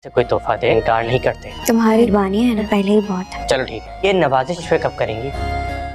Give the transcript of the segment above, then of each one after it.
से कोई तोहफा दे इनकार नहीं करते। तुम्हारी मेहरबानी है ना, पहले ही बहुत है। चलो ठीक है, ये नवाजिश पे कब करेंगी?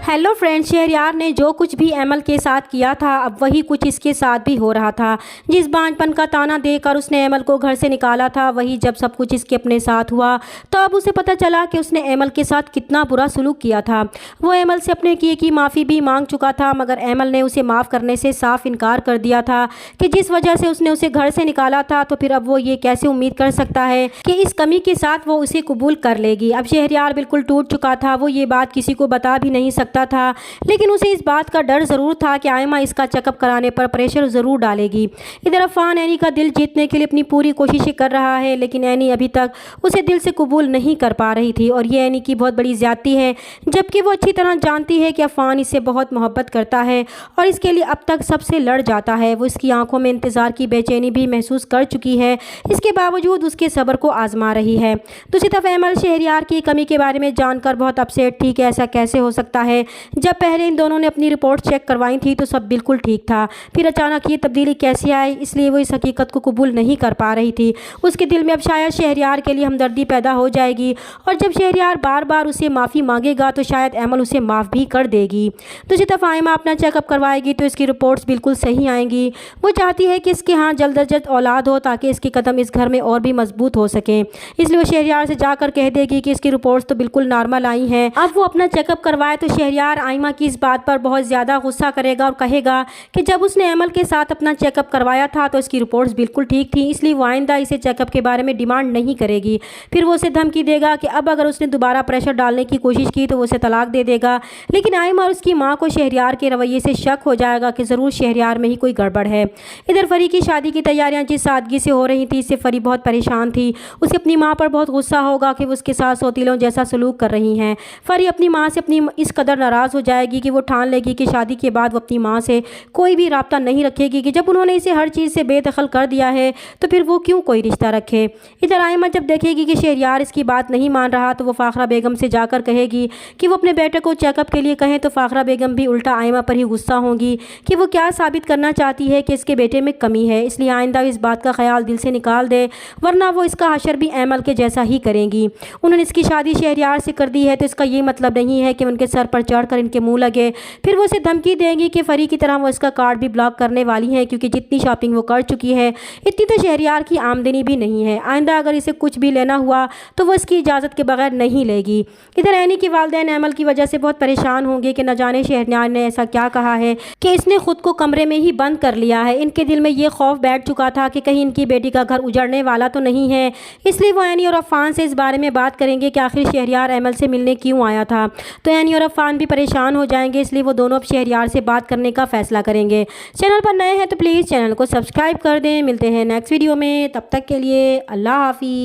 हेलो फ्रेंड्स, शहरयार ने जो कुछ भी एमल के साथ किया था अब वही कुछ इसके साथ भी हो रहा था। जिस बांझपन का ताना देकर उसने एमल को घर से निकाला था, वही जब सब कुछ इसके अपने साथ हुआ तो अब उसे पता चला कि उसने एमल के साथ कितना बुरा सलूक किया था। वो एमल से अपने किए की माफ़ी भी मांग चुका था, मगर एमल ने उसे माफ़ करने से साफ इनकार कर दिया था कि जिस वजह से उसने उसे घर से निकाला था तो फिर अब वो ये कैसे उम्मीद कर सकता है कि इस कमी के साथ वो उसे कबूल कर लेगी। अब शहरयार बिल्कुल टूट चुका था। वो ये बात किसी को बता भी नहीं सकता था, लेकिन उसे इस बात का डर ज़रूर था कि आयमा इसका चेकअप कराने पर प्रेशर ज़रूर डालेगी। इधर अफान एनी का दिल जीतने के लिए अपनी पूरी कोशिशें कर रहा है, लेकिन एनी अभी तक उसे दिल से कबूल नहीं कर पा रही थी और ये एनी की बहुत बड़ी ज़्यादती है, जबकि वो अच्छी तरह जानती है कि अफान इससे बहुत मोहब्बत करता है और इसके लिए अब तक सबसे लड़ जाता है। वो इसकी आंखों में इंतज़ार की बेचैनी भी महसूस कर चुकी है, इसके बावजूद उसके सब्र को आजमा रही है। दूसरी तरफ एमल शहरयार की कमी के बारे में जानकर बहुत अपसेट थी कि ऐसा कैसे हो सकता है। जब पहले इन दोनों ने अपनी रिपोर्ट चेक करवाई थी तो सब बिल्कुल ठीक था, फिर अचानक ये तब्दीली कैसे आई, इसलिए वो इस हकीकत को कबूल नहीं कर पा रही थी। उसके दिल में अब शायद शहरयार के लिए हमदर्दी पैदा हो जाएगी और जब शहरयार बार बार उसे माफ़ी मांगेगा तो शायद एमल उसे माफ़ भी कर देगी। दूसरी तरफ आयमा अपना चेकअप करवाएगी तो इसकी रिपोर्ट्स बिल्कुल सही आएंगी। वो चाहती है कि इसके यहाँ जल्द अज जल्द औलाद हो ताकि इसके कदम इस घर में और भी मजबूत हो सकें, इसलिए वो शहरयार से जाकर कह देगी कि इसकी रिपोर्ट्स तो बिल्कुल नॉर्मल आई हैं। अब वो अपना चेकअप करवाए तो शहरयार आयमा की इस बात पर बहुत ज़्यादा गुस्सा करेगा और कहेगा कि जब उसने एमल के साथ अपना चेकअप करवाया था तो इसकी रिपोर्ट्स बिल्कुल ठीक थी, इसलिए वो आइंदा इसे चेकअप के बारे में डिमांड नहीं करेगी। फिर वो उसे धमकी देगा कि अब अगर उसने दोबारा प्रेशर डालने की कोशिश की तो वो उसे तलाक दे देगा। लेकिन आयमा और उसकी माँ को शहरयार के रवैये से शक हो जाएगा कि ज़रूर शहरयार में ही कोई गड़बड़ है। इधर फरी की शादी की तैयारियाँ जिस सादगी से हो रही थी, इससे फरी बहुत परेशान थी। उसे अपनी माँ पर बहुत गुस्सा होगा कि वो उसके साथ सौतीलों जैसा सलूक कर रही हैं। फरी अपनी माँ से अपनी इस कदर नाराज़ हो जाएगी कि वो ठान लेगी कि शादी के बाद वो अपनी माँ से कोई भी राब्ता नहीं रखेगी कि जब उन्होंने इसे हर चीज़ से बेदखल कर दिया है तो फिर वो क्यों कोई रिश्ता रखे। इधर आयमा जब देखेगी कि शहरयार इसकी बात नहीं मान रहा तो वो फ़ाखरा बेगम से जाकर कहेगी कि वो अपने बेटे को चेकअप के लिए कहें, तो फ़ाखरा बेगम भी उल्टा आयमा पर ही गुस्सा होंगी कि वो क्या साबित करना चाहती है कि इसके बेटे में कमी है, इसलिए आइंदा इस बात का ख्याल दिल से निकाल दे, वरना वो इसका हशर भी एमल के जैसा ही करेंगी। उन्होंने इसकी शादी शहरयार से कर दी है तो इसका ये मतलब नहीं है कि उनके सर पर चढ़ कर इनके मुँह लगे। फिर वो उसे धमकी देंगी कि फरी की तरह वो इसका कार्ड भी ब्लॉक करने वाली हैं, क्योंकि जितनी शॉपिंग वो कर चुकी है इतनी तो शहरयार की आमदनी भी नहीं है। आइंदा अगर इसे कुछ भी लेना हुआ तो वो इसकी इजाज़त के बगैर नहीं लेगी। इधर एनी की वालिदैन एमल की वजह से बहुत परेशान होंगे कि न जाने शहरयार ने ऐसा क्या कहा है कि इसने खुद को कमरे में ही बंद कर लिया है। इनके दिल में ये खौफ बैठ चुका था कि कहीं इनकी बेटी का घर उजड़ने वाला तो नहीं है, इसलिए वो एनी और अफान से इस बारे में बात करेंगे कि आखिर शहरयार एमल से मिलने क्यों आया था। तो एनी और अफान भी परेशान हो जाएंगे, इसलिए वो दोनों अब शहरयार से बात करने का फैसला करेंगे। चैनल पर नए हैं तो प्लीज़ चैनल को सब्सक्राइब कर दें। मिलते हैं नेक्स्ट वीडियो में, तब तक के लिए अल्लाह हाफिज़।